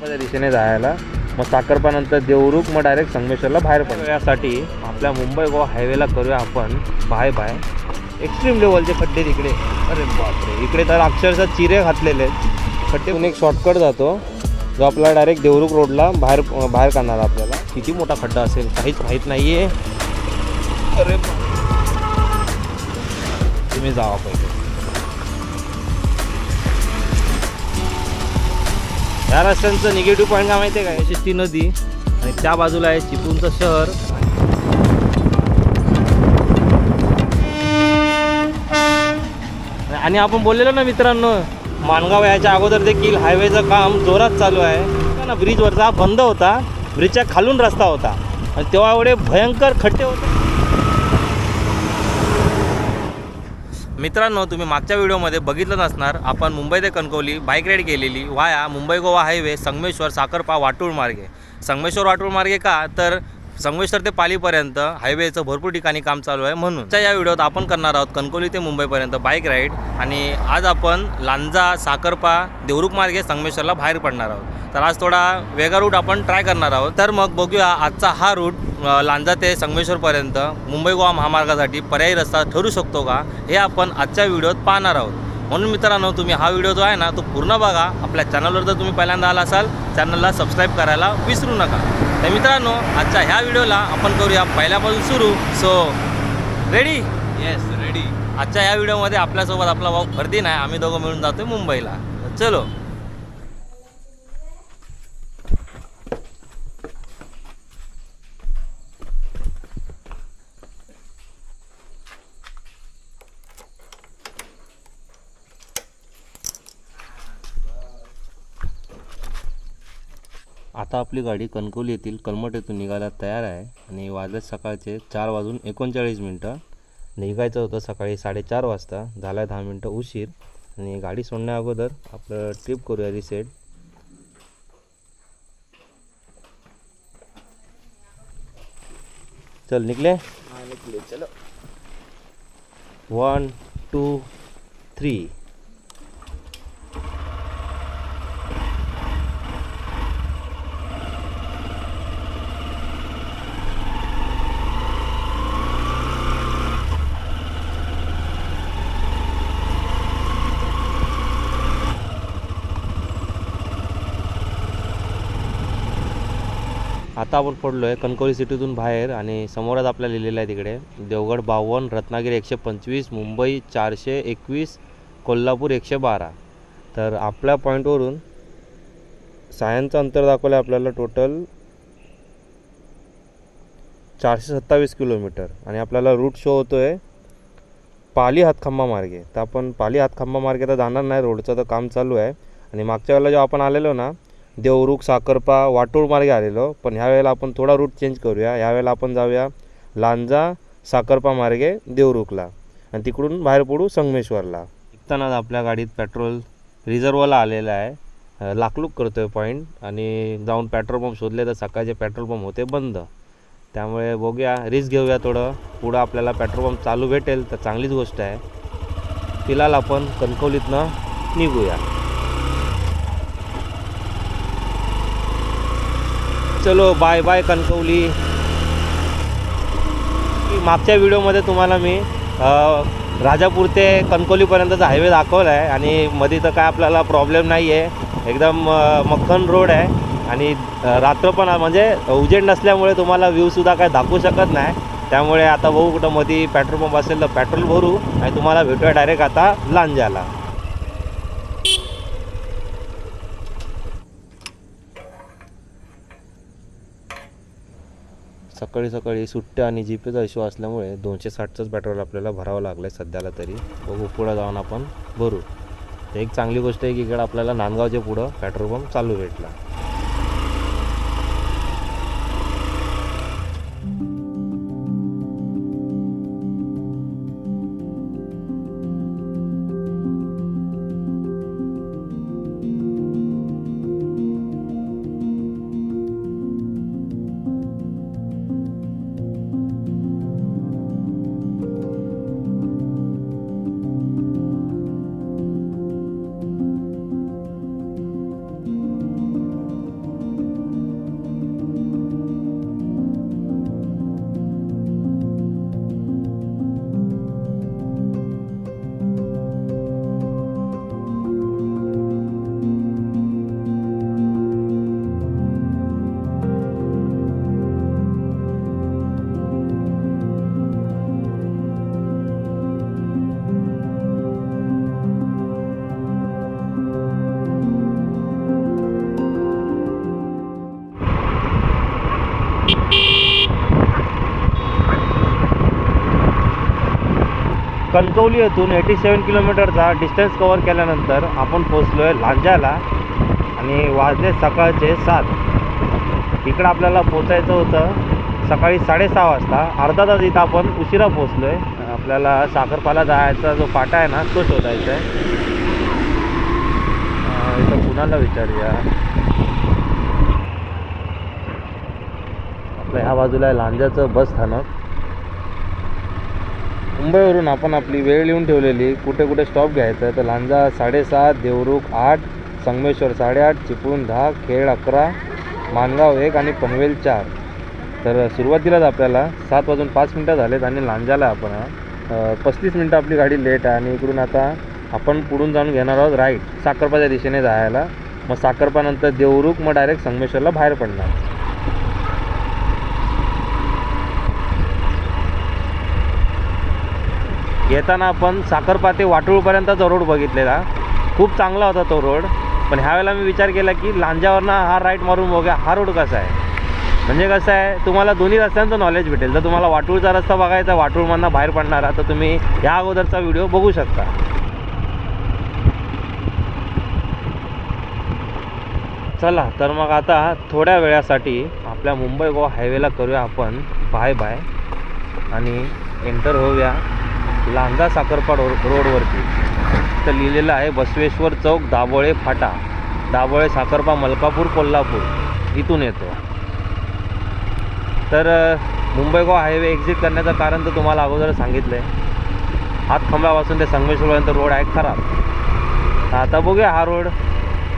त्या दिशेने जायला, मग साखरपानंतर देवरुख, मग डायरेक्ट संगमेश्वरला बाहेर पडू. यासाठी आपल्या मुंबई गोवा हायवेला करूया आपण बाय एक्स्ट्रीम लेवलचे खड्डे तिकडे. अरे बापरे, इकडे तर अक्षरशः चिरे घातलेले आहेत खड्डे. एक शॉर्टकट जातो जो आपल्याला डायरेक्ट देवरुख रोडला बाहेर काढणार. आपल्याला किती मोठा खड्डा असेल काहीच माहीत नाही आहे. अरे तुम्ही जावा पहिले. या रस्त्यांचं निगेटिव्ह पॉईंट काय माहिती आहे का? यशस्वी नदी आणि त्या बाजूला आहे चिपळूणचं शहर. आणि आपण बोललेलो ना मित्रांनो, माणगाव याच्या अगोदर देखील हायवेचं काम जोरात चालू आहे ना. ब्रिजवरचा बंद होता, ब्रिजच्या खालून रस्ता होता आणि तेव्हा एवढे भयंकर खड्डे होते. मित्रांनो, तुम्ही मागच्या व्हिडिओमध्ये बघितलं नसणार, आपण मुंबई ते कणकवली बाईक राईड केलेली वाया मुंबई गोवा हायवे, संगमेश्वर, साखरपा, वाटूळ मार्गे. संगमेश्वर वाटूळ मार्गे का तर संगमेश्वर ते पालीपर्यंत हायवेचं भरपूर ठिकाणी काम चालू आहे म्हणून. या व्हिडिओत आपण करणार आहोत कणकवली ते मुंबईपर्यंत बाईक राईड. आणि आज आपण लांजा, साखरपा, देवरुख मार्गे संगमेश्वरला बाहेर पडणार आहोत. तर आज थोडा वेगळा रूट आपण ट्राय करणार आहोत. तर मग बघूया आजचा हा रूट लांजा ते संगमेश्वरपर्यंत मुंबई गोवा महामार्गासाठी पर्यायी रस्ता ठरू शकतो का, हे आपण आजच्या व्हिडिओत पाहणार आहोत. म्हणून मित्रांनो, तुम्ही हा व्हिडिओ जो आहे ना तो पूर्ण बघा. आपल्या चॅनलवर जर तुम्ही पहिल्यांदा आला असाल, चॅनलला सबस्क्राईब करायला विसरू नका. तर मित्रांनो, आजच्या ह्या व्हिडिओला आपण करूया पहिल्यापासून सुरू. So ready? Yes, ready. आजच्या ह्या व्हिडिओमध्ये आपल्यासोबत आपला भाऊ फरदीन आहे. आम्ही दोघं मिळून जातोय मुंबईला. चलो. आता आपली गाडी कणकवली येथील कलमट येथून निघायला तयार आहे आणि वाजले सकाळचे 4:39. निघायचं होतं सकाळी 4:30 वाजता. झाला आहे 10 मिनटं उशीर. आणि गाडी सोडण्या अगोदर आपलं ट्रिप करूया रिसेट. चल निघले. चलो. 1 2 3. आता आपण पडलो आहे कणकवली सिटीतून बाहेर आणि समोरच आपल्याला लिहिलेलं आहे तिकडे देवगड 52, रत्नागिरी 125, मुंबई 421, कोल्हापूर 112. तर आपल्या पॉईंटवरून सायनचं अंतर दाखवलं आहे आपल्याला टोटल 427 किलोमीटर. आणि आपल्याला रूट शो होतो आहे पाली हातखंबा मार्गे. तर आपण पाली हातखंबा मार्गे तर जाणार नाही, रोडचं तर काम चालू आहे. आणि मागच्या वेळेला जेव्हा आपण आलेलो ना देवरुख, साखरपा, वाटूळ मार्गे आलेलो, पण ह्या वेळेला आपण थोडा रूट चेंज करूया. ह्यावेळेला आपण जाऊया लांजा, साखरपा मार्गे देवरुखला आणि तिकडून बाहेर पडू संगमेश्वरला. निघतानाच आपल्या गाडीत पेट्रोल रिझर्वला आलेलं आहे. लाकलूक करतो आहे पॉईंट आणि जाऊन पेट्रोल पंप शोधले तर सकाळचे पेट्रोल पंप होते बंद. त्यामुळे बघूया, रिस्क घेऊया थोडं. पुढं आपल्याला पेट्रोल पंप चालू भेटेल तर चांगलीच गोष्ट आहे. फिलहाल आपण कणकवलीतनं निघूया. चलो बाय बाय कणकवली. मागच्या व्हिडिओमध्ये तुम्हाला मी राजापूर ते कणकवलीपर्यंतचा हायवे दाखवला आहे आणि मध्ये तर काय आपल्याला प्रॉब्लेम नाही आहे. एकदम मक्खन रोड आहे आणि रात्र पण म्हणजे उजेड नसल्यामुळे तुम्हाला व्ह्यूसुद्धा काय दाखवू शकत नाही. त्यामुळे आता बघू कुठं मध्ये पेट्रोल पंप असेल तर पेट्रोल भरू आणि तुम्हाला भेटूया डायरेक्ट आता लांजाला. सकाळी सकाळी सुट्ट्या आणि जीपीचा इश्यू असल्यामुळे 260चंच पेट्रोल आपल्याला भरावं लागलं आहे सध्याला तरी. बघू पुढं जाऊन आपण भरू. एक चांगली गोष्ट आहे की इकडं आपल्याला नांदगावच्या पुढं पेट्रोल पंप चालू भेटला. कणकवली येथून 87 किलोमीटरचा डिस्टन्स कवर केल्यानंतर आपण पोचलो आहे लांजाला आणि वाजले सकाळचे 7. इकडं आपल्याला पोचायचं होतं सकाळी 6:30 वाजता. अर्धा तास इथं आपण उशिरा पोचलो आहे. आपल्याला साखरपाला जायचा जो पाटा आहे ना तो शोधायचा आहे. इथं कुणाला विचारूया. आपल्या ह्या बाजूला आहे लांजाचं बस स्थानक. मुंबईवरून आपण आपली वेळ लिहून ठेवलेली कुठे कुठे स्टॉप घ्यायचा आहे. तर लांजा 7:30, देवरुख 8, संगमेश्वर 8:30, चिपळूण 10, खेड 11, मानगाव 1 आणि पनवेल 4. तर सुरुवातीलाच आपल्याला 7:05 झालेत आणि लांजाला आपण आहे. 35 मिनटं आपली गाडी लेट आहे आणि इकडून आता आपण पुढून जाऊन घेणार आहोत राईट साखरपाच्या दिशेने जायला. मग साखरपानंतर देवरुख, मग डायरेक्ट संगमेश्वरला बाहेर पडणार. येताना आपण साखरपा ते वाटूळपर्यंतचा रोड बघितलेला. खूप चांगला होता तो रोड. पण ह्यावेळेला मी विचार केला की लांजावरनं हा राईट मारून बघूया हा रोड कसा आहे. म्हणजे कसं आहे तुम्हाला दोन्ही रस्त्यांचं नॉलेज भेटेल. जर तुम्हाला वाटूळचा रस्ता बघायचा वाटूळमधनं बाहेर पडणारा तर तुम्ही ह्या अगोदरचा व्हिडिओ बघू शकता. चला तर मग आता थोड्या वेळासाठी आपल्या मुंबई गोवा हायवेला करूया आपण बाय बाय आणि एंटर होऊया लांजा साखरपा रोडवरती. तर लिहिलेलं आहे बसवेश्वर चौक, दाभोळे फाटा, दाभोळे साखरपा, मलकापूर, कोल्हापूर इथून येतो. तर मुंबई गोवा हायवे एक्झिट करण्याचं कारण तर तुम्हाला अगोदर सांगितलं आहे. हातखंबापासून ते संगमेश्वरपर्यंत रोड आहे खराब. आता बघूया हा रोड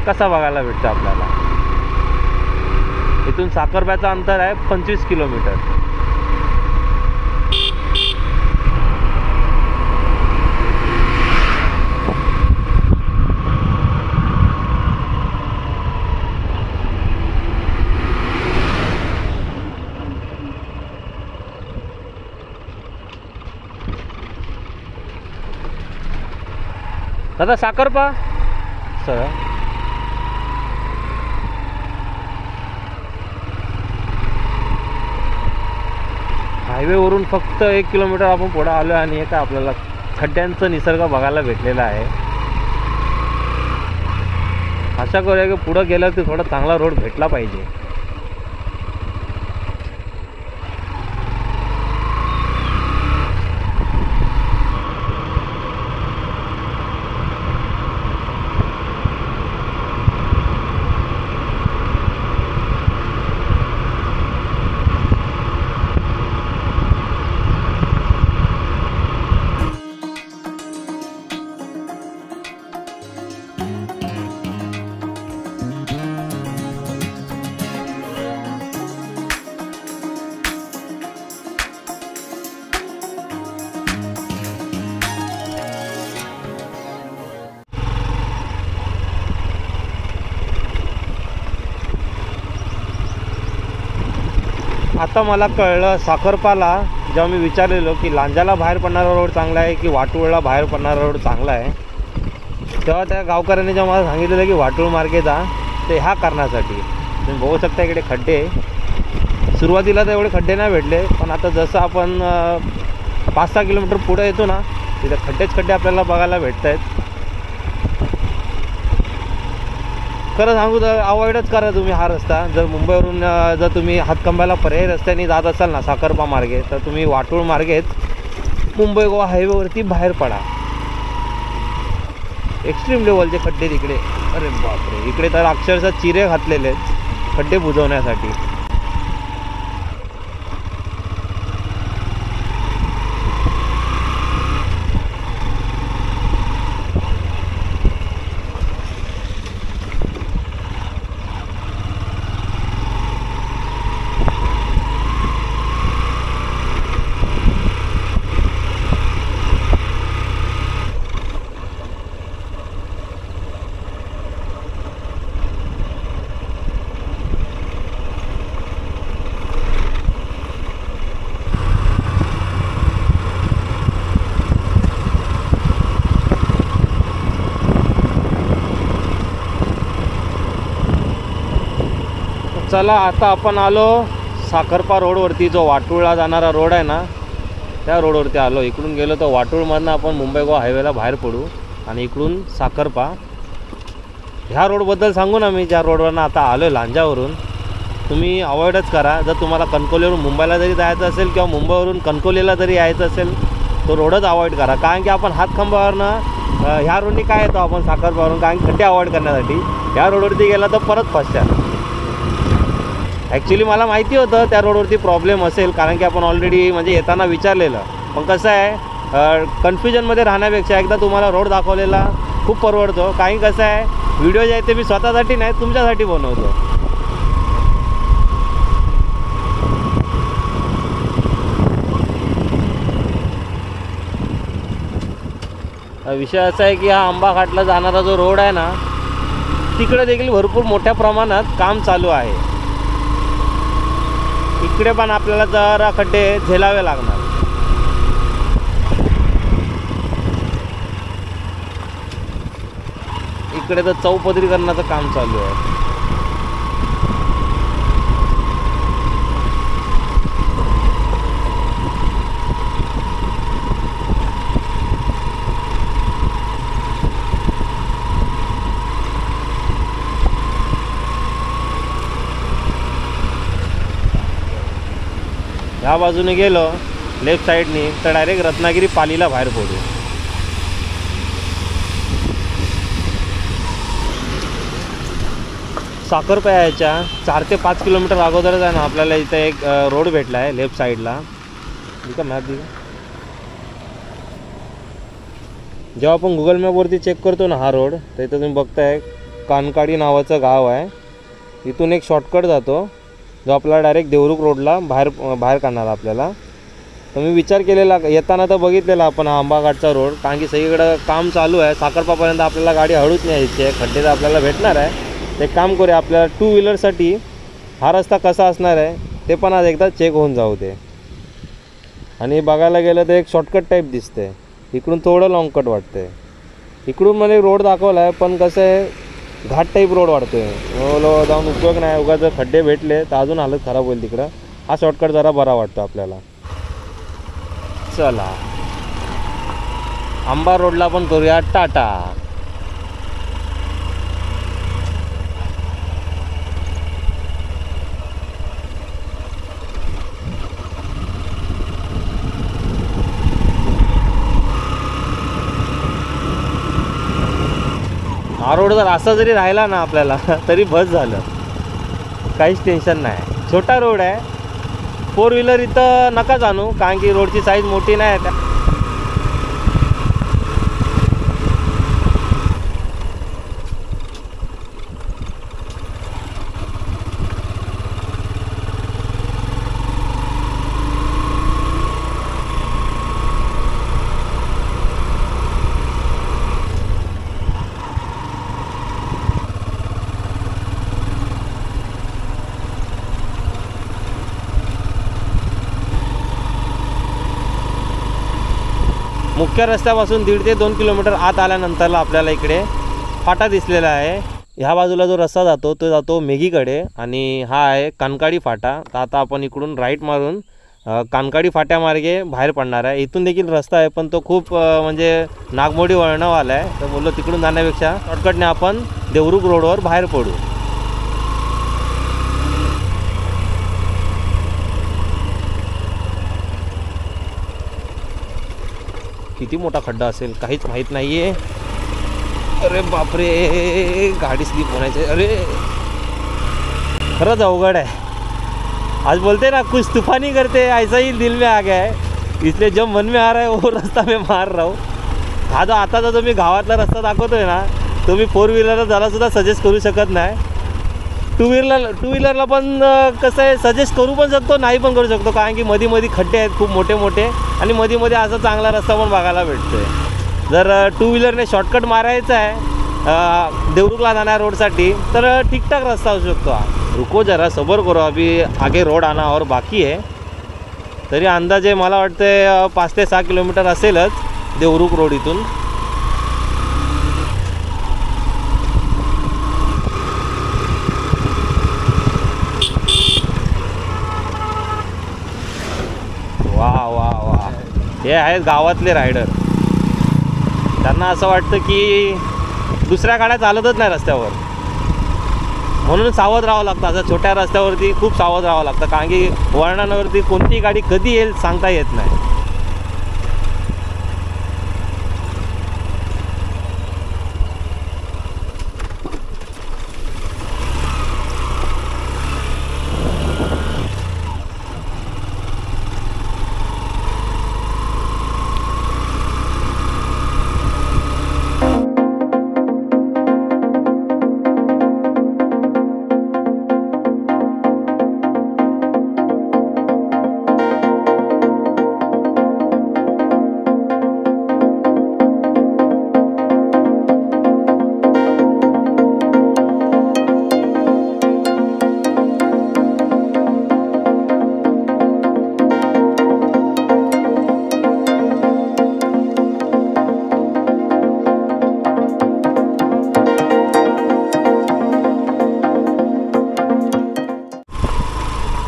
कसा बघायला भेटतो आपल्याला. इथून साखरप्याचं अंतर आहे 25 किलोमीटर. दादा साखरपा सर हायवेवरून फक्त 1 किलोमीटर आपण पुढे आलो आणि एका आपल्याला खड्ड्यांचं निसर्ग बघायला भेटलेला आहे. आशा करूया की पुढं गेलं तर थोडा चांगला रोड भेटला पाहिजे. आता मला कळलं साखरपाला जेव्हा मी विचारलेलो की लांजाला बाहेर पडणारा रोड चांगला आहे की वाटूळला बाहेर पडणारा रोड चांगला आहे, तेव्हा त्या गावकऱ्यांनी जेव्हा मला सांगितलेलं की वाटूळ मार्गे जा, ते ह्या कारणासाठी. तुम्ही बघू शकता इकडे खड्डे. सुरुवातीला तर एवढे खड्डे नाही भेटले, पण आता जसं आपण 5-6 किलोमीटर पुढे येतो ना तिथे खड्डेच खड्डे आपल्याला बघायला भेटत आहेत. खरं सांगू तर अवॉइडच करा तुम्ही हा रस्ता. जर मुंबईवरून जर तुम्ही हातखंबाला पर्यायी रस्त्याने जात असाल ना साखरपा मार्गे, तर तुम्ही वाटूळ मार्गेच मुंबई गोवा हायवेवरती बाहेर पडा. एक्स्ट्रीम लेवलचे खड्डे तिकडे. अरे बापरे, इकडे तर अक्षरशः चिरे घातलेले आहेत खड्डे बुजवण्यासाठी. चला आता आपण आलो साखरपा रोडवरती. जो वाटूळला जाणारा रोड आहे ना त्या रोडवरती आलो. इकडून गेलो तर वाटूळमधनं आपण मुंबई गोवा हायवेला बाहेर पडू आणि इकडून साखरपा. ह्या रोडबद्दल सांगू ना मी, ज्या रोडवरनं आता आलो आहे लांजावरून, तुम्ही अवॉइडच करा. जर तुम्हाला कणकवलीवरून मुंबईला जरी जायचं असेल किंवा मुंबईवरून कणकवलीला जरी यायचं असेल तो रोडच अवॉइड करा. कारण की आपण हातखंबावरनं ह्या रोडनी काय येतो आपण साखरपावरून, कारण खड्डे अवॉइड करण्यासाठी. ह्या रोडवरती गेला तर परत फसशाल. ॲक्च्युली मला माहिती होतं त्या रोडवरती प्रॉब्लेम असेल, कारण की आपण ऑलरेडी म्हणजे येताना विचारलेलं. पण कसं आहे, कन्फ्युजनमध्ये राहण्यापेक्षा एकदा तुम्हाला रोड दाखवलेला खूप परवडतो. काही कसं आहे, व्हिडिओ जे आहे ते मी स्वतःसाठी नाही तुमच्यासाठी बनवतो. विषय असा आहे की हा आंबाघाटला जाणारा जो रोड आहे ना, तिकडे देखील भरपूर मोठ्या प्रमाणात काम चालू आहे. इकडे पण आपल्याला जरा खड्डे झेलावे लागणार. इकडे तर चौपदरीकरणाचं काम चालू आहे. ह्या बाजूने गेलो लेफ्ट साईडनी तर डायरेक्ट रत्नागिरी पालीला बाहेर पडू. साखरपा यायच्या 4 ते 5 किलोमीटर अगोदरच आहे ना आपल्याला इथे एक रोड भेटला आहे लेफ्ट साईडला. ठीक आहे, मॅप दिला. जेव्हा आपण गुगल मॅपवरती चेक करतो ना हा रोड, तर इथं तुम्ही बघताय कानकाडी नावाचं गाव आहे. इथून एक शॉर्टकट जातो जो आपल्याला डायरेक्ट देवरुख रोडला बाहेर काढणार आपल्याला. तर मी विचार केलेला येताना तर बघितलेला आपण हा आंबाघाटचा रोड, कारण की सगळीकडं काम चालू आहे. साखरपापर्यंत आपल्याला गाडी हळूच न्यायची आहे, खड्डे तर आपल्याला भेटणार आहे. ते काम करूया, आपल्याला 2 व्हीलरसाठी हा रस्ता कसा असणार आहे ते पण आज एकदा चेक होऊन जाऊ दे. आणि बघायला गेलं तर एक शॉर्टकट टाईप दिसते, इकडून थोडं लॉंग कट वाटते. इकडून मला एक रोड दाखवला आहे, पण कसं आहे घाट टाईप रोड वाटतो आहे. जाऊन उपयोग नाही, उगाच जर खड्डे भेटले तर अजून हालत खराब होईल तिकडं. हा शॉर्टकट जरा बरा वाटतो आपल्याला. चला आंबा रोडला पण करूया टाटा. हा रोड जर असा जरी राहिला ना आपल्याला तरी बस झालं, काहीच टेन्शन नाही. छोटा रोड आहे, 4 व्हीलर इथं नका जाणू, कारण की रोडची साईज मोठी नाही आहे. मुख्य रस्त्यापासून 1.5 ते 2 किलोमीटर आत आल्यानंतरला आपल्याला इकडे फाटा दिसलेला आहे. ह्या बाजूला जो रस्ता जातो तो जातो मेघीकडे आणि हा आहे कानकाडी फाटा. तर आता आपण इकडून राईट मारून कानकाडी फाट्यामार्गे बाहेर पडणार आहे. इथून देखील रस्ता आहे, पण तो खूप म्हणजे नागमोडी वळणवाला आहे. तर बोललो तिकडून जाण्यापेक्षा शॉर्टकटने आपण देवरुख रोडवर बाहेर पडू. किती मोठा खड्डा असेल काहीच माहीत नाही आहे. अरे बापरे, गाडी स्लिप होण्याचे. अरे खरंच अवघड आहे. आज बोलते ना कुछ तूफानी करते ऐसा ही दिल में आ गया है, इसलिए जब मन में आ रहा है वो रास्ता मैं मार रहा हूँ. हा जो आताचा जो मी गावातला रस्ता दाखवतोय ना, तो मी 4 व्हीलरला जरासुद्धा सजेस्ट करू शकत नाही. 2 व्हीलरला पण कसं आहे सजेस्ट करू पण शकतो, नाही पण करू शकतो, कारण की मध्ये खड्डे आहेत खूप मोठे मोठे आणि मध्ये असा चांगला रस्ता पण बघायला भेटतो आहे. जर 2 व्हीलरने शॉर्टकट मारायचा आहे देवरुखला जाणाऱ्या रोडसाठी तर ठीकठाक रस्ता असू शकतो. रुको जरा सबर करो, अभी आगे रोड आना और बाकी है. तरी अंदाजे मला वाटतं 5 ते 6 किलोमीटर असेलच देवरुख रोड इथून. वा वा वा, हे आहेत गावातले रायडर. त्यांना असं वाटतं की दुसऱ्या गाड्या चालतच नाही रस्त्यावर, म्हणून सावध राहावं लागतं. असं छोट्या रस्त्यावरती खूप सावध राहावं लागतं, कारण की वळणावरती कोणती गाडी कधी येईल सांगता येत नाही.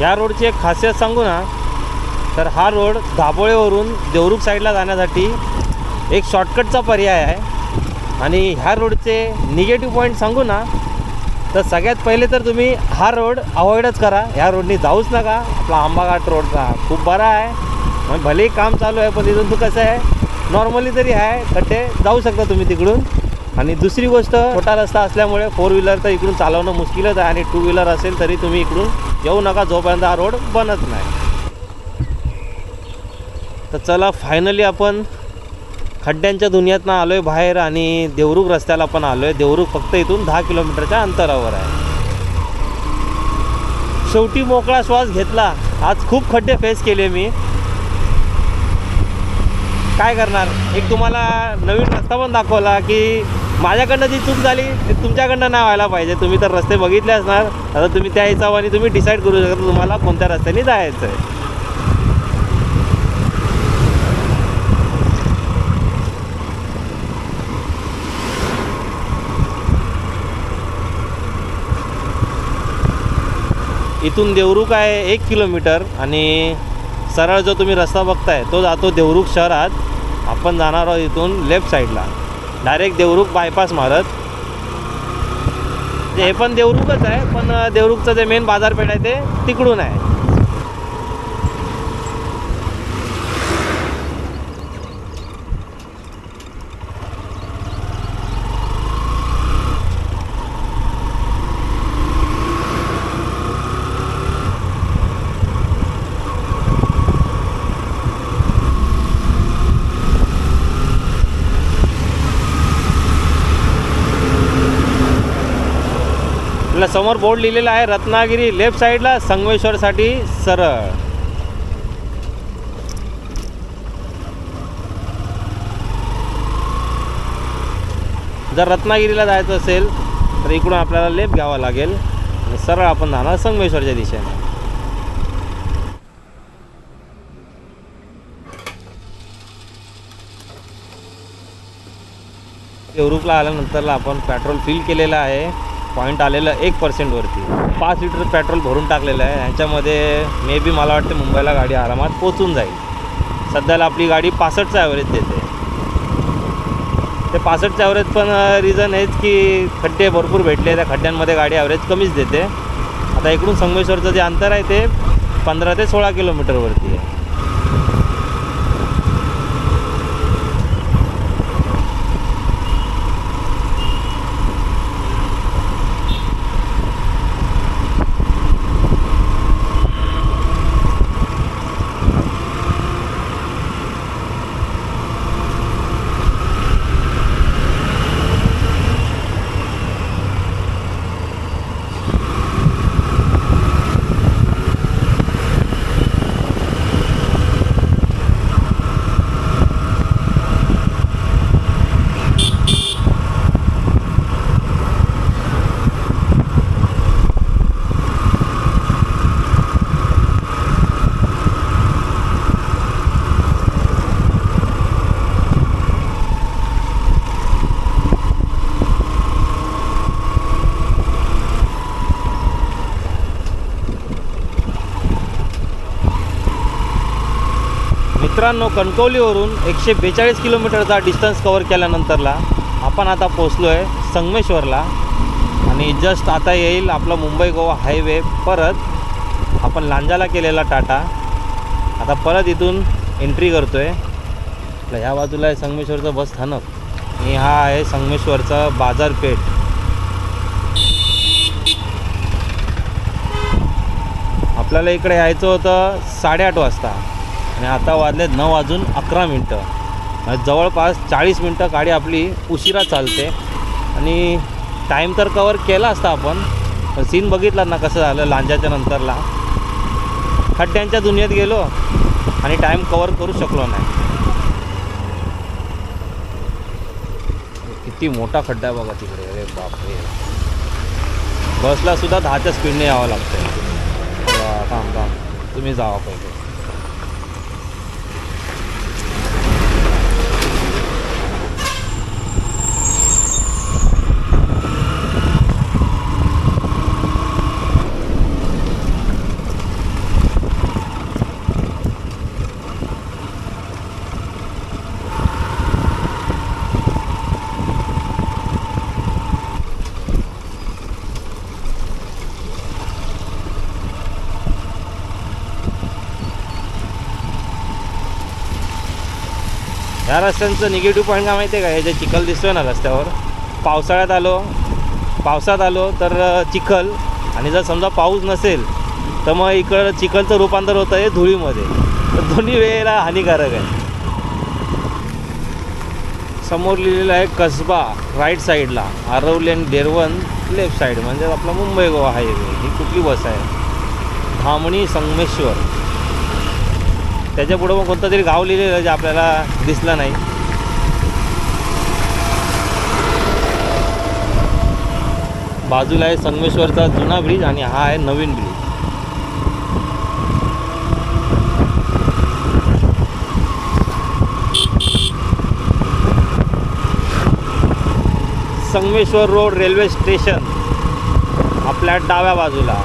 या रोडची एक खासियत सांगू ना, तर हा रोड दाभोळेवरून देवरुख साईडला जाण्यासाठी एक शॉर्टकटचा पर्याय आहे. आणि ह्या रोडचे निगेटिव्ह पॉईंट सांगू ना, तर सगळ्यात पहिले तर तुम्ही हा रोड अवॉइडच करा. ह्या रोडनी जाऊच नका. आपला आंबाघाट रोडचा खूप बरा आहे, मग भलेही काम चालू आहे, पण तिथून तू कसं आहे नॉर्मली तरी आहे, खड्डे जाऊ शकता तुम्ही तिकडून. आणि दुसरी गोष्ट, छोटा रस्ता असल्यामुळे 4 व्हीलर तर इकडून चालवणं मुश्किलच आहे, आणि 2 व्हीलर असेल तरी तुम्ही इकडून येऊ नका जोपर्यंत हा रोड बनत नाही. तर चला, फायनली आपण खड्ड्यांच्या दुनियातनं आलो आहे बाहेर, आणि देवरुख रस्त्याला पण आलो आहे. देवरुख फक्त इथून 10 किलोमीटरच्या अंतरावर आहे. शेवटी मोकळा श्वास घेतला. आज खूप खड्डे फेस केले मी, काय करणार. एक तुम्हाला नवीन रस्ता पण दाखवला की माझ्याकडनं जी चूक झाली ती तुमच्याकडनं नाही व्हायला पाहिजे. तुम्ही तर रस्ते बघितले असणार, आता तुम्ही त्या हिशोबाने तुम्ही डिसाईड करू शकता तुम्हाला कोणत्या रस्त्याने जायचं आहे. इथून देवरुख आहे 1 किलोमीटर, आणि सरळ जो तुम्ही रस्ता बघताय तो जातो देवरुख शहरात. आपण जाणार आहोत इथून लेफ्ट साईडला, डायरेक्ट देवरुख बायपास मारत. हे पण देवरुखच आहे, पण देवरुखचं जे मेन बाजारपेठ आहे ते तिकडून आहे. समोर बोर्ड लिहिलेला आहे रत्नागिरी, लेफ्ट साईडला संगमेश्वरसाठी सरळ. जर रत्नागिरीला जायचं असेल तर इकडून आपल्याला लेफ्ट घ्यावा लागेल, आणि सरळ आपण जाणार संगमेश्वरच्या दिशेने. देवरुखला आल्यानंतरला आपण पेट्रोल फिल केलेलं आहे. पॉईंट आलेलं 1% वरती. 5 लिटर पेट्रोल भरून टाकलेलं आहे. ह्याच्यामध्ये मे बी मला वाटते मुंबईला गाडी आरामात पोचून जाईल. सध्याला आपली गाडी 65चं ॲव्हरेज देते. ते 65चं ॲव्हरेज पण रिझन हेच की खड्डे भरपूर भेटले, त्या खड्ड्यांमध्ये गाडी ॲव्हरेज कमीच देते. आता इकडून संगमेश्वरचं जे अंतर आहे ते 15 ते 16 किलोमीटरवरती आहे. मित्रांनो, कणकवलीवरून 142 किलोमीटरचा डिस्टन्स कवर केल्यानंतरला आपण आता पोचलो आहे संगमेश्वरला. आणि जस्ट आता येईल आपला मुंबई गोवा हायवे. परत आपण लांजाला केलेला टाटा. आता परत इथून एंट्री करतो आहे. ह्या बाजूला आहे संगमेश्वरचं बस स्थानक आणि हा आहे संगमेश्वरचा बाजारपेठ. आपल्याला इकडे यायचं होतं 8:30 वाजता आणि आता वाजले 9:11. जवळपास 40 मिनटं गाडी आपली उशिरा चालते. आणि टाईम तर कवर केला असता आपण, पण सीन बघितला ना कसं झालं. लांजाच्या नंतरला खड्ड्यांच्या दुनियेत गेलो आणि टाईम कवर करू शकलो नाही. किती मोठा खड्डा आहे बघा तिकडे. अरे बापरे, बसला सुद्धा 10च्या स्पीडने यावं लागतं. थांब तुम्ही जावा पहिले. ह्या रस्त्यांचं निगेटिव्ह पॉईंट काय माहिती आहे का? हे जे चिखल दिसतोय ना रस्त्यावर, पावसात आलो तर चिखल, आणि जर समजा पाऊस नसेल तर मग इकडं चिखलचं रूपांतर होतं आहे धुळीमध्ये. तर दोन्ही वेळेला हानिकारक आहे. समोर लिहिलेलं आहे कसबा राईट साईडला, आरवली आणि देरवन लेफ्ट साईड, म्हणजे आपला मुंबई गोवा हायवे. ही कुठली बस आहे? धामणी संगमेश्वर. त्याच्या पुढं मग कोणतं तरी गाव लिहिलेलं जे आपल्याला दिसलं नाही. बाजूला आहे संगमेश्वरचा जुना ब्रिज आणि हा आहे नवीन bridge. Sangameshwar road railway station आपल्या डाव्या बाजूला.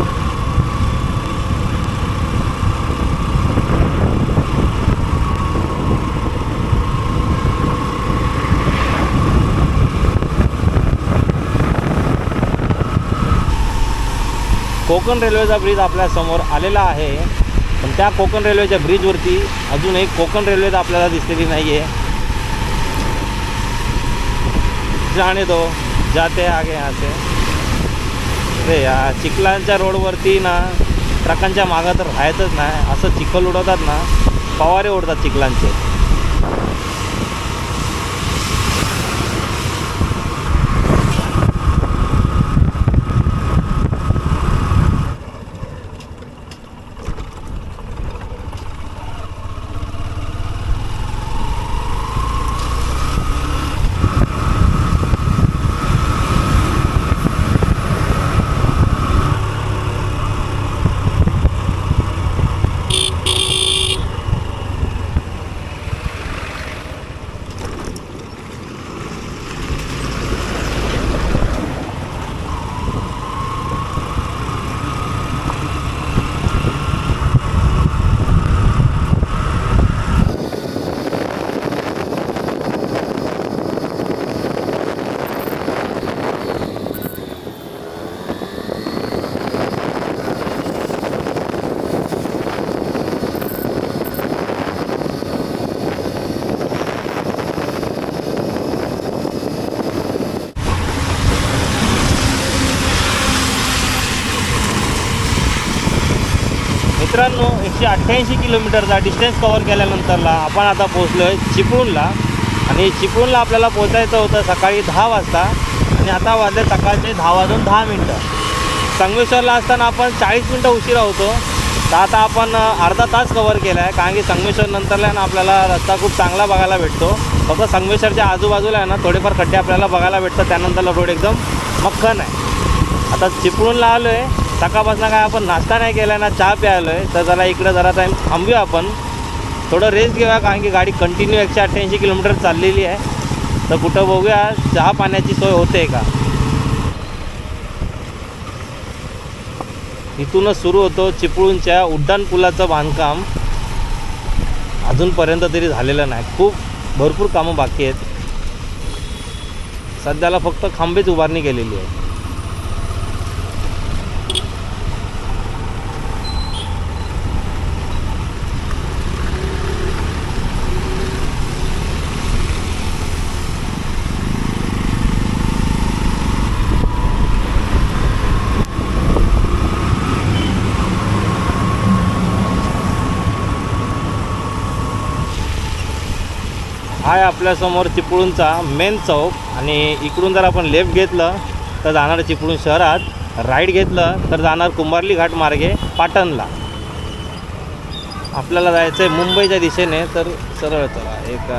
कोकण रेल्वेचा ब्रिज आपल्या समोर आलेला आहे, पण त्या कोकण रेल्वेच्या ब्रिजवरती अजून एक कोकण रेल्वे तर आपल्याला दिसलेली नाही आहे. जाणे दो, जाते आगे यहाँ से. अरे या चिखलांच्या रोडवरती ना ट्रकांच्या मागं तर राहायचंच नाही. असं चिखल उडवतात ना, फवारे उडतात चिखलांचे. मित्रांनो, 188 किलोमीटरचा डिस्टन्स कवर केल्यानंतरला आपण आता पोचलो आहे चिपळूणला. आणि चिपळूणला आपल्याला पोचायचं होतं सकाळी 10 वाजता आणि आता वाजले सकाळचे 10:10. संगमेश्वरला असताना आपण 40 मिनटं उशिरा होतो. तर आता आपण अर्धा तास कवर केला आहे, कारण की संगमेश्वर नंतरला ना आपल्याला रस्ता खूप चांगला बघायला भेटतो. फक्त संगमेश्वरच्या आजूबाजूला आहे ना थोडेफार खड्डे आपल्याला बघायला भेटतात. त्यानंतरला रोड एकदम मक्खन आहे. आता चिपळूणला आलो आहे. सकाळपासून काय आपण नाश्ता नाही केला ना, चहा प्यायलो आहे. तर जरा इकडं जरा टाईम थांबूया, आपण थोडं रेस्ट घेऊया, कारण की गाडी कंटिन्यू 188 किलोमीटर चाललेली आहे. तर कुठं बघूया चहा पाण्याची सोय होते का. इथूनच सुरू होतो चिपळूणच्या उड्डाणपुलाचं बांधकाम. अजूनपर्यंत तरी झालेलं नाही. खूप भरपूर कामं बाकी आहेत. सध्याला फक्त खांबेच उभारणी केलेली आहे. हा आहे आपल्यासमोर चिपळूणचा मेन चौक आणि इकडून जर आपण लेफ्ट घेतलं तर जाणार चिपळूण शहरात, राईट घेतलं तर जाणार कुंभारली घाट मार्गे पाटणला. आपल्याला जायचं आहे मुंबईच्या दिशेने, तर सरळ चला. एक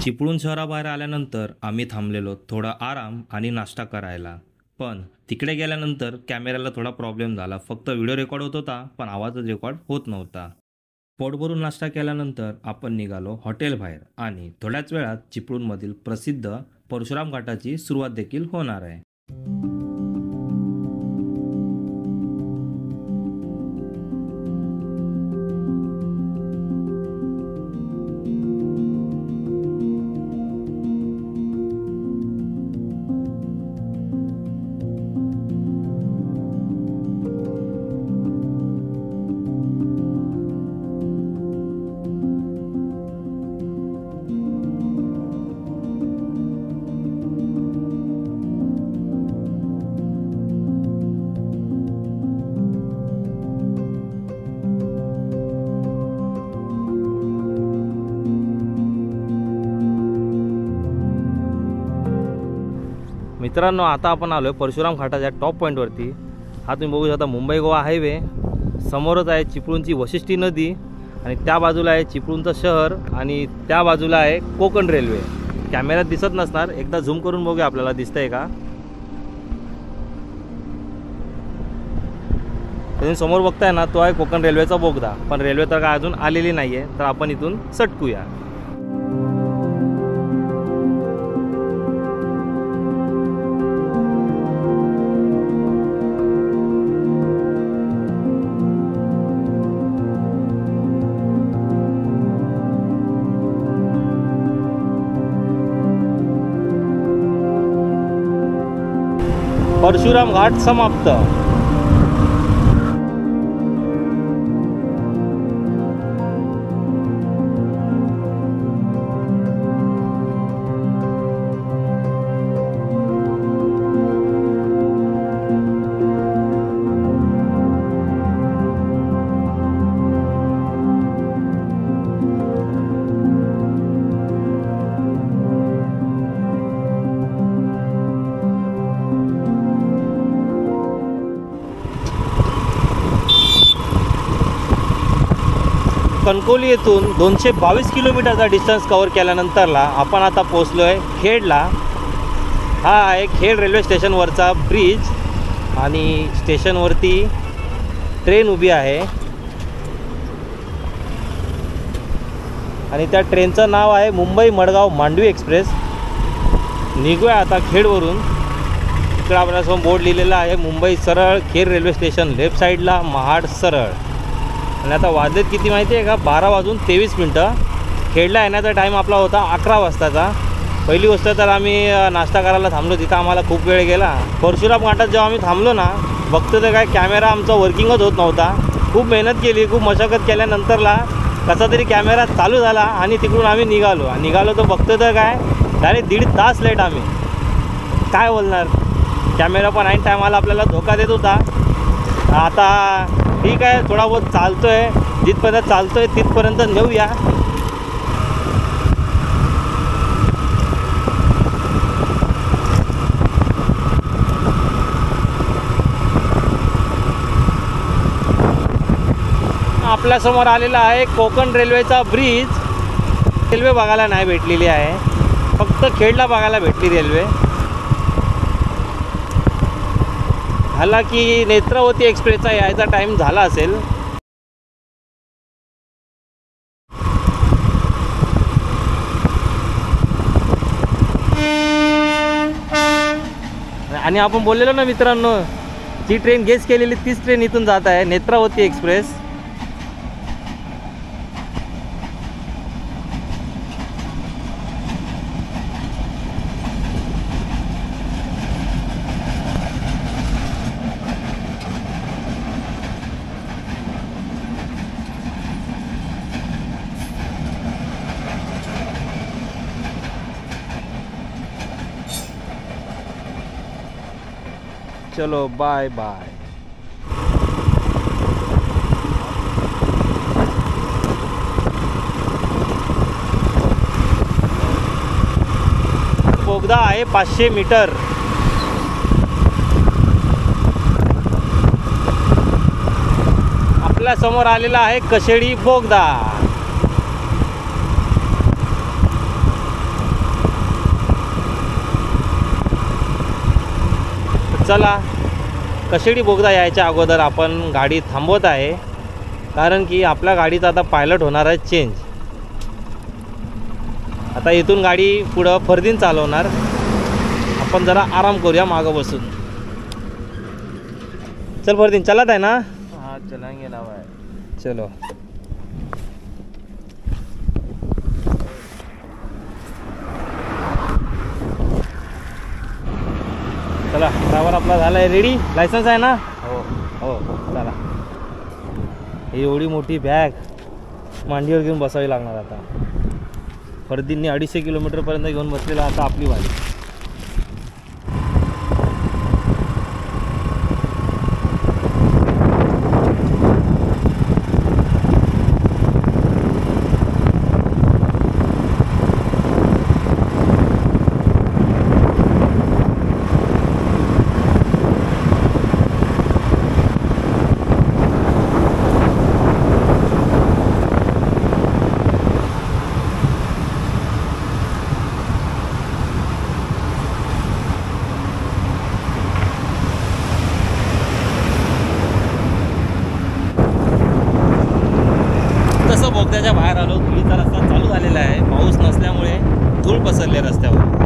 चिपळूण शहराबाहेर आल्यानंतर आम्ही थांबलेलो थोडा आराम आणि नाश्ता करायला. पण तिकडे गेल्यानंतर कॅमेऱ्याला थोडा प्रॉब्लेम झाला. फक्त व्हिडिओ रेकॉर्ड होत होता पण आवाजच रेकॉर्ड होत नव्हता. पोट भरून नाश्ता केल्यानंतर आपण निघालो हॉटेल बाहेर आणि थोड्याच वेळात चिपळूणमधील प्रसिद्ध परशुराम घाटाची सुरुवात देखील होणार आहे. मित्रांनो, आता आपण आलो आहे परशुराम घाटाच्या टॉप पॉईंटवरती. हा तुम्ही बघू शकता मुंबई गोवा हायवे. समोरच आहे चिपळूणची वशिष्ठी नदी आणि त्या बाजूला आहे चिपळूणचं शहर आणि त्या बाजूला आहे कोकण रेल्वे. कॅमेऱ्यात दिसत नसणार, एकदा झूम करून बघूया आपल्याला दिसतंय का. तुम्ही समोर बघताय ना, तो आहे कोकण रेल्वेचा बोगदा. पण रेल्वे तर काय अजून आलेली नाही आहे, तर आपण इथून सटकूया. परशुराम घाट समाप्त. कणकवली येथून 222 किलोमीटरचा डिस्टन्स कव्हर केल्यानंतरला आपण आता पोचलो आहे खेडला. हा आहे खेड रेल्वे स्टेशनवरचा ब्रिज आणि स्टेशनवरती ट्रेन उभी आहे आणि त्या ट्रेनचं नाव आहे मुंबई मडगाव मांडवी एक्सप्रेस. निघूया आता खेडवरून. इकडे आपल्यासमोर बोर्ड लिहिलेला आहे मुंबई सरळ खेड रेल्वे स्टेशन, लेफ्ट साईडला महाड सरळ. आणि आता वाजलेत किती माहिती आहे का, 12:23. खेडला येण्याचा टाईम आपला होता 11 वाजताचा. पहिली गोष्ट तर आम्ही नाश्ता करायला थांबलो, तिथं आम्हाला खूप वेळ गेला. परशुराम घाटात जेव्हा आम्ही थांबलो ना, बघतो तर काय कॅमेरा आमचा वर्किंगच होत नव्हता. खूप मेहनत केली, खूप मशागत केल्यानंतरला कसा तरी कॅमेरा चालू झाला आणि तिकडून आम्ही निघालो तर बघतो तर काय डायरेक्ट 1.5 तास लेट आम्ही. काय बोलणार, कॅमेरा पण ऐन टायमाला आपल्याला धोका देत होता. आता ठीक आहे, थोडा बहुत चालतो आहे, जिथपर्यंत चालतो आहे तिथपर्यंत नेऊया. आपल्यासमोर आलेला आहे कोकण रेल्वेचा ब्रिज. रेल्वे बघायला नाही भेटलेली आहे, फक्त खेडला बघायला भेटली रेल्वे. हालाकी नेत्रावती एक्सप्रेसचा यायचा टाईम झाला असेल. आणि आपण बोललेलो ना मित्रांनो, जी ट्रेन गेस केलेली तीच ट्रेन इथून जात आहे, नेत्रावती एक्सप्रेस. चलो बाय बाय. बोगदा आहे 500 मीटर. आपल्या समोर आलेला आहे कशेडी बोगदा. चला, कशेडी बोगदा यायच्या अगोदर आपण गाडी थांबवत आहे, कारण की आपल्या गाडीचा आता पायलट होणार आहे चेंज. आता इथून गाडी पुढं फरदीन चालवणार. आपण जरा आराम करूया मागं बसून. चल फरदीन, चलत आहे ना? हाँ चलेंगे ना भाई. चलो. चला, ड्रायव्हर आपला झाला आहे रेडी. लायसन्स आहे ना? हो. हो. चला, ही एवढी मोठी बॅग मांडीवर घेऊन बसावी लागणार आता. फरदींनी 250 किलोमीटरपर्यंत घेऊन बसलेला. आता आपली वाली. बोगद्याच्या बाहेर आलो. धुळीचा रस्ता चालू झालेला आहे. पाऊस नसल्यामुळे धूळ पसरले रस्त्यावर.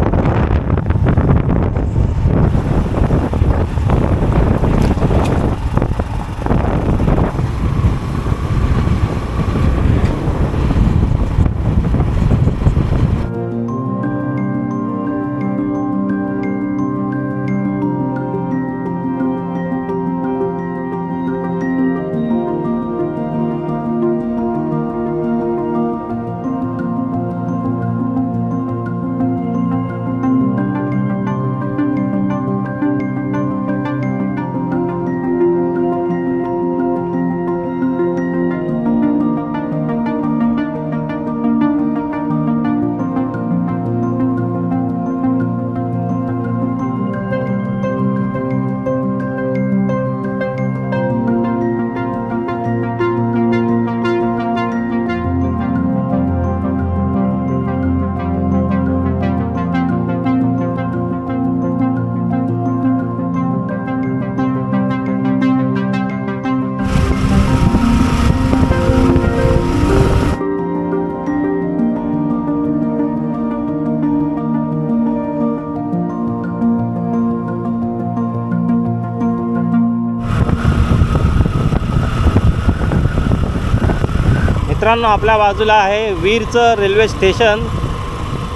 मित्रांनो, आपल्या बाजूला आहे वीरचं रेल्वे स्टेशन.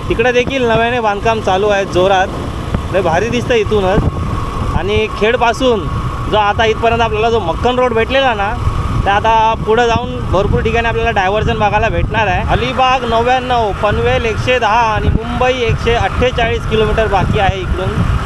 तिकडे देखील नव्याने बांधकाम चालू आहे जोरात. लय भारी दिसतं इथूनच. आणि खेडपासून जो आता इथपर्यंत आपल्याला जो मक्कन रोड भेटलेला ना, त्या आता पुढं जाऊन भरपूर ठिकाणी आपल्याला डायव्हर्जन बघायला भेटणार आहे. अलिबाग 99, पनवेल 110 आणि मुंबई 148 किलोमीटर बाकी आहे इकडून.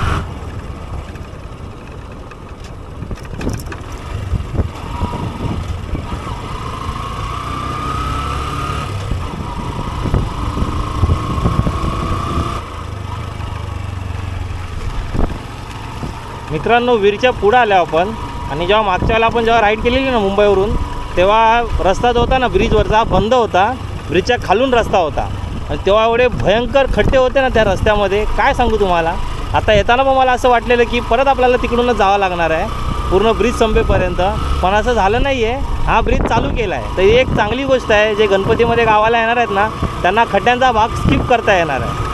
मित्रांनो, वीरच्या पुढं आल्या आपण. आणि जेव्हा मागच्या वेळेला आपण जेव्हा राईड केलेली ना मुंबईवरून, तेव्हा रस्ता जो होता ना ब्रिजवरचा बंद होता. ब्रिजच्या खालून रस्ता होता आणि तेव्हा एवढे भयंकर खड्डे होते ना त्या रस्त्यामध्ये, काय सांगू तुम्हाला. आता येताना पण मला असं वाटलेलं की परत आपल्याला तिकडूनच जावं लागणार आहे पूर्ण ब्रिज संपेपर्यंत. पण असं झालं नाही आहे. हा ब्रिज चालू केला आहे तर एक चांगली गोष्ट आहे. जे गणपतीमध्ये गावाला येणार आहेत ना, त्यांना खड्ड्यांचा भाग स्किप करता येणार आहे.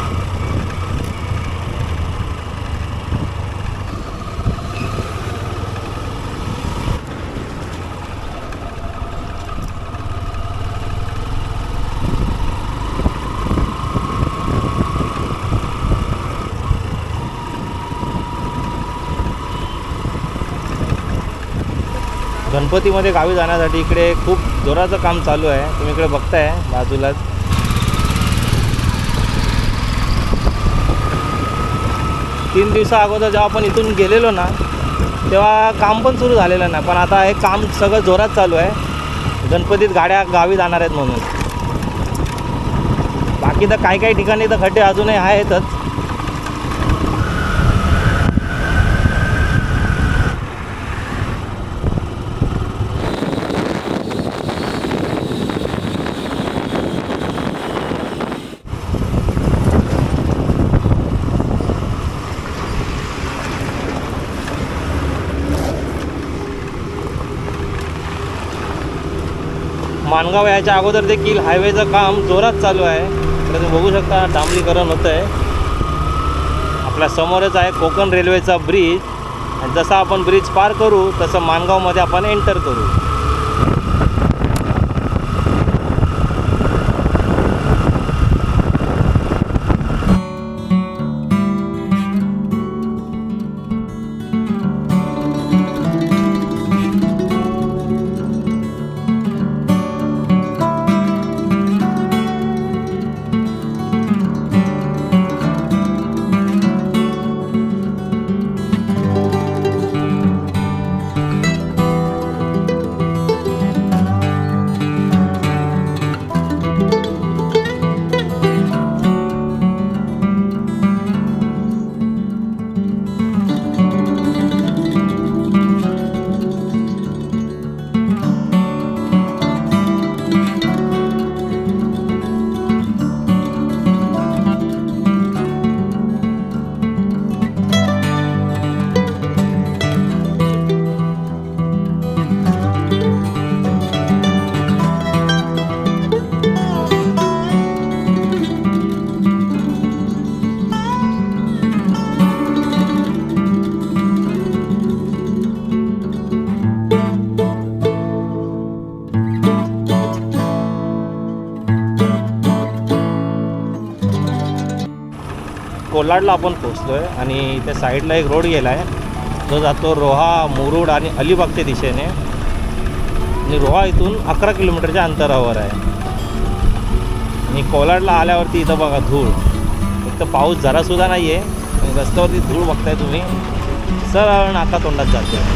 गणपतीमध्ये गावी जाण्यासाठी इकडे खूप जोराचं काम चालू आहे. तुम्ही इकडे बघताय बाजूलाच. तीन दिवसा अगोदर जेव्हा आपण इथून गेलेलो ना तेव्हा काम पण सुरू झालेलं नाही, पण आता हे काम सगळं जोरात चालू आहे. गणपतीत गाड्या गावी जाणार आहेत म्हणून. बाकी तर काही ठिकाणी तर खड्डे अजूनही आहेतच. माणगाव याच्या अगोदर देखील हायवेचं काम जोरात चालू आहे. तर तुम्ही बघू शकता डांबरीकरण होतं आहे. आपल्या समोरच आहे कोकण रेल्वेचा ब्रिज. आणि जसा आपण ब्रिज पार करू तसं माणगावमध्ये आपण एंटर करू. कोलाडला आपण पोचलो आहे आणि इथे साईडला एक रोड गेला आहे जो जातो रोहा, मुरुड आणि अलिबागच्या दिशेने. आणि रोहा इथून 11 किलोमीटरच्या अंतरावर आहे. आणि कोलाडला आल्यावरती इथं बघा धूळ. एक तर पाऊस जरासुद्धा नाही आहे आणि रस्त्यावरती धूळ बघताय तुम्ही. सरळ नाका तोंडात जाते.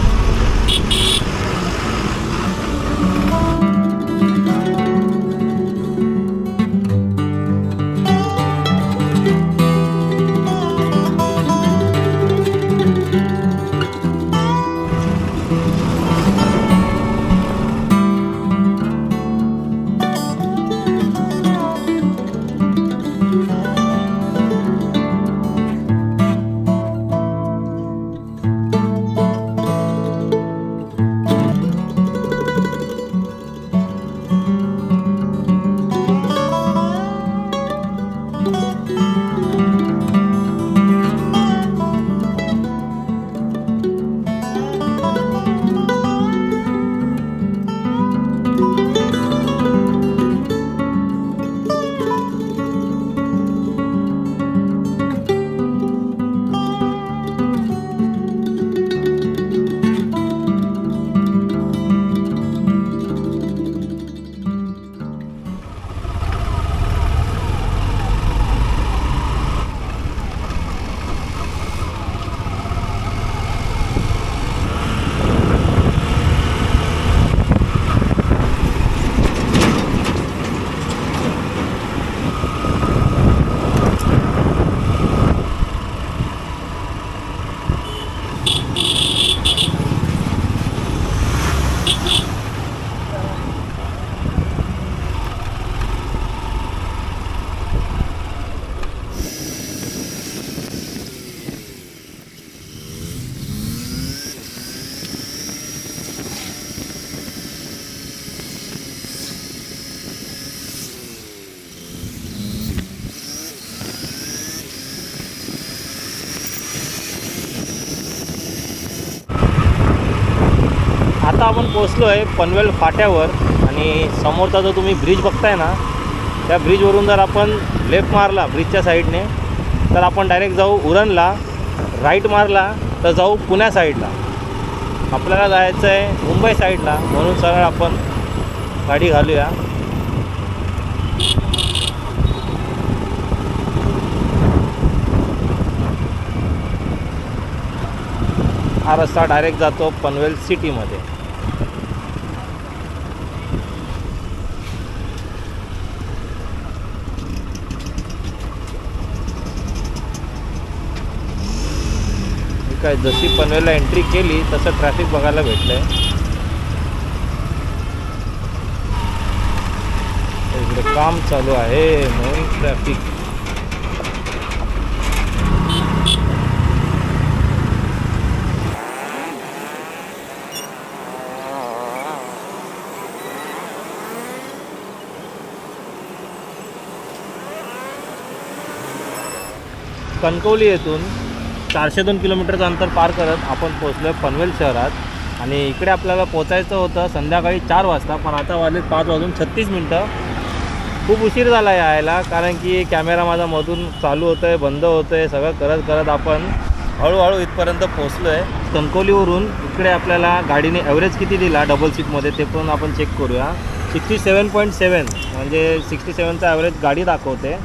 आता आपण पोचलो आहे पनवेल फाट्यावर. आणि समोरचा जो तुम्ही ब्रिज बघताय ना त्या ब्रिजवरून जर आपण लेफ्ट मारला ब्रिजच्या साईडने तर आपण डायरेक्ट जाऊ उरणला. राईट मारला तर जाऊ पुण्या साईडला. आपल्याला जायचं आहे मुंबई साईडला, म्हणून सरळ आपण गाडी घालूया. हा रस्ता डायरेक्ट जातो पनवेल सिटीमध्ये. काय जशी पनवेलला एंट्री केली तसं ट्रॅफिक बघायला भेटलंय. इकडे काम चालू आहे म्हणून ट्रॅफिक. कणकवली येथून 402 किलोमीटरचं अंतर पार करत आपण पोचलो आहे पनवेल शहरात. आणि इकडे आपल्याला पोचायचं होतं संध्याकाळी 4 वाजता, पण आता वाजले 5:36. खूप उशीर झाला यायला, कारण की कॅमेरा माझा मधून चालू होतं आहे, बंद होतं आहे, सगळं करत करत आपण हळूहळू इथपर्यंत पोचलो आहे. कणकवलीवरून इकडे आपल्याला गाडीने ॲव्हरेज किती दिला डबल सीटमध्ये ते पण आपण चेक करूया. 67.7 म्हणजे 67चा ॲव्हरेज गाडी दाखवते.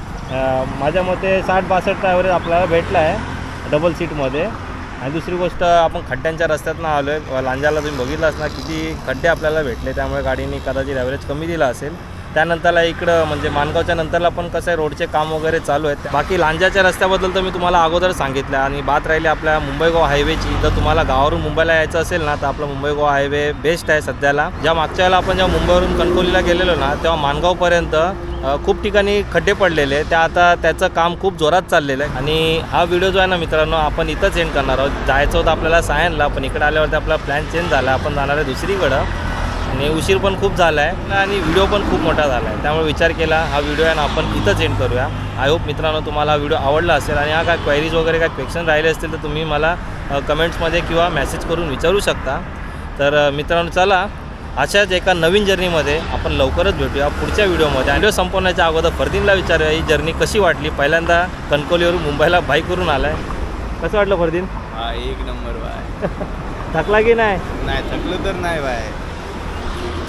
माझ्या मते 60-62चा ॲव्हरेज आपल्याला भेटला आहे डबल सीटमध्ये. आणि दुसरी गोष्ट, आपण खड्ड्यांच्या रस्त्यातनं आलो आहे. लांजाला तुम्ही बघितलं असणार किती खड्डे आपल्याला भेटले, त्यामुळे गाडीने कदाचित ॲव्हरेज कमी दिला असेल. त्यानंतरला इकडं म्हणजे मानगावच्या नंतरला पण कसं आहे रोडचे काम वगैरे चालू आहेत. बाकी लांजाच्या रस्त्याबद्दल तर मी तुम्हाला अगोदर सांगितलं. आणि बात राहिली आपल्या मुंबई गोवा हायवेची, जर तुम्हाला गावावरून मुंबईला यायचं असेल ना, तर आपला मुंबई गोवा हायवे बेस्ट आहे सध्याला. ज्या मागच्या वेळेला आपण जेव्हा मुंबईवरून कणकवलीला गेलेलो ना, तेव्हा मानगावपर्यंत खूप ठिकाणी खड्डे पडलेले, त्या आता त्याचं काम खूप जोरात चाललेलं आहे. आणि हा व्हिडिओ जो आहे ना मित्रांनो, आपण इथंच एंड करणार आहोत. जायचं होतं आपल्याला सायनला, पण इकडे आल्यावरती आपला प्लॅन चेंज झाला. आपण जाणार आहे दुसरीकडं आणि उशीर पण खूप झाला आहे आणि व्हिडिओ पण खूप मोठा झाला आहे. त्यामुळे विचार केला हा व्हिडिओ आहे ना आपण इथंच एंड करूया. आय होप मित्रांनो तुम्हाला हा व्हिडिओ आवडला असेल. आणि हा काय क्वेरीज वगैरे काय क्वेश्चन राहिले असतील तर तुम्ही मला कमेंट्समध्ये किंवा मेसेज करून विचारू शकता. तर मित्रांनो चला, अशाच एका नवीन जर्नीमध्ये आपण लवकरच भेटूया पुढच्या व्हिडिओमध्ये. व्हिडिओ संपवण्याच्या अगोदर फरदीनला विचारूया ही जर्नी कशी वाटली. पहिल्यांदा कणकवलीवरून मुंबईला बाईक करून आलाय, कसं वाटलं फरदीन? हा, एक नंबर बाय. थकला की नाही? नाही थकलो तर नाही बाय.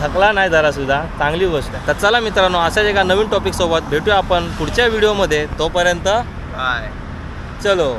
थकला नाही जरासुद्धा, चांगली गोष्ट आहे. तर चला मित्रांनो, अशाच एका नवीन टॉपिकसोबत भेटूया आपण पुढच्या व्हिडिओमध्ये. तोपर्यंत बाय. चलो.